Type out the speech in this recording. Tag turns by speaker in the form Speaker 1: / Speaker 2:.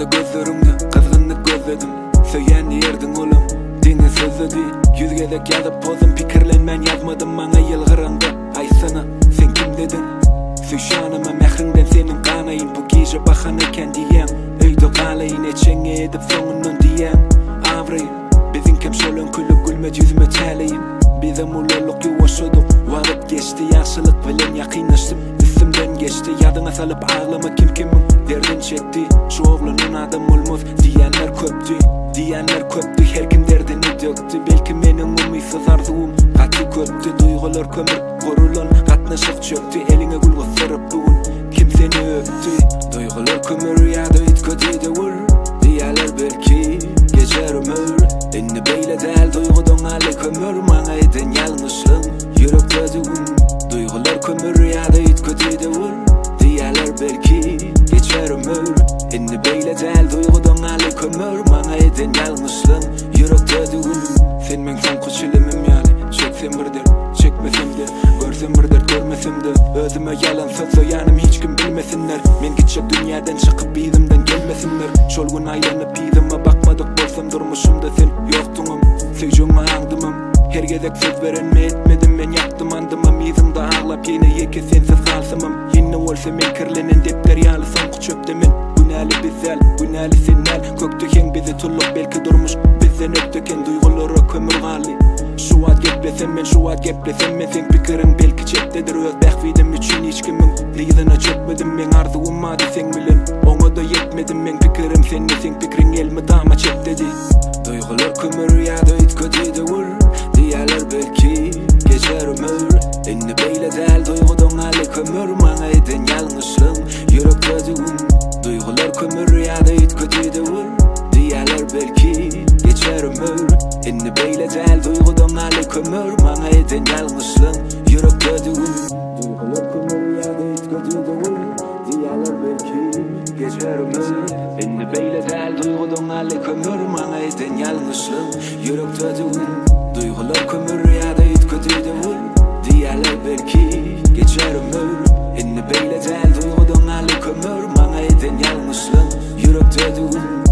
Speaker 1: Karşımda gözlerimde kızgınlık gözledim. Söyleyen yerdin oğlum dini sözledi. Yüzgedek yazıp pozum pikirlenmen yazmadım bana yılgırında. Ay sana sen kim dedin? Süşanıma mehrinden senin kanayın. Bu gece bakanırken diyen öyde kalayın eçenge edip sonundan diyen Avrayım bizim kem şolun külüp gülmet yüzüme çeleyim. Bize mulluluk yuvaşuduk. Vakit geçti yaşlılık bilen yakınlaştım. Üstümden geçti yadına salıp ağlama kim kimin derdin çekti. Şu oğlunun adam olmaz diyenler köptü. Diyenler köptü her kim derdini döktü. Belki benim umuysuz arzuum katı köptü. Duygular kömür korulan katnaşık çöktü. Eline gül gösterip bugün kim seni öptü. Duygular kömür ya da hiç kötü de vur. Diyenler belki geçer ömür. Inni beyle del duygudan hali kömür. Bana eden yanlışlığın yürekte düğün. Duygular kömür ya da hiç kötü de vur. Diyenler belki geçer ömür. Inni beyle del duygudan hali kömür. Bana eden yanlışlığın yürekte düğün. Sen men son kuçilimim yani. Çeksem bir dert çekmesem de, görsem bir dert görmesem de. Özüme yalan söz söylenim hiç kim bilmesinler. Men gidecek dünyadan çıkıp bizimden gelmesinler. Çolgun aylanıp bizime bakmadık bolsam durmuşumda sen yoktunum. Söyleyeceğime andımım. Her gezek söz veren mi etmedim ben yaktım andımam. Yüzümde ağlap yine yeke sensiz kalsamam. Yine olsa men kirlenen depter yalı son çöpte men. Günahlı bizel, günahlı senel. Köktüken bizi tulluk belki durmuş. Bizden öptüken duyguları kömür gali. Şu ad geplesem ben, şu ad geplesem ben. Sen pikirin belki çeptedir öz bekvidim için hiç kimin liğdine çökmedim ben. Arzuum adı sen bilen, ona da yetmedim ben. Pikirim senle sen pikirin elmedi ama çep dedi. Duygular kömür ya da hiç kötü de vur. Diyerler belki geçer ömür. Inni beyle del duygudan hali kömür. Bana eden yanlışlığın yürekte düğün. Duygular kömür ya da hiç kötü de vur. Diyerler belki geçer ömür. Inni beyle del duygudan hali kömür. Bana eden yanlışlığın yürekte düğün. Duygular kömür ya da hiç kötü de vur. Diyerler belki geçer ömür. Inni beyle del duygudan hali kömür. Bana eden yanlışlığın yürekte düğün. Duygular kömür ya da hiç kötü de vur. Diyerler belki geçer ömür. Inni beyle del duygudan hali kömür. Bana eden yanlışlığın yürekte düğün.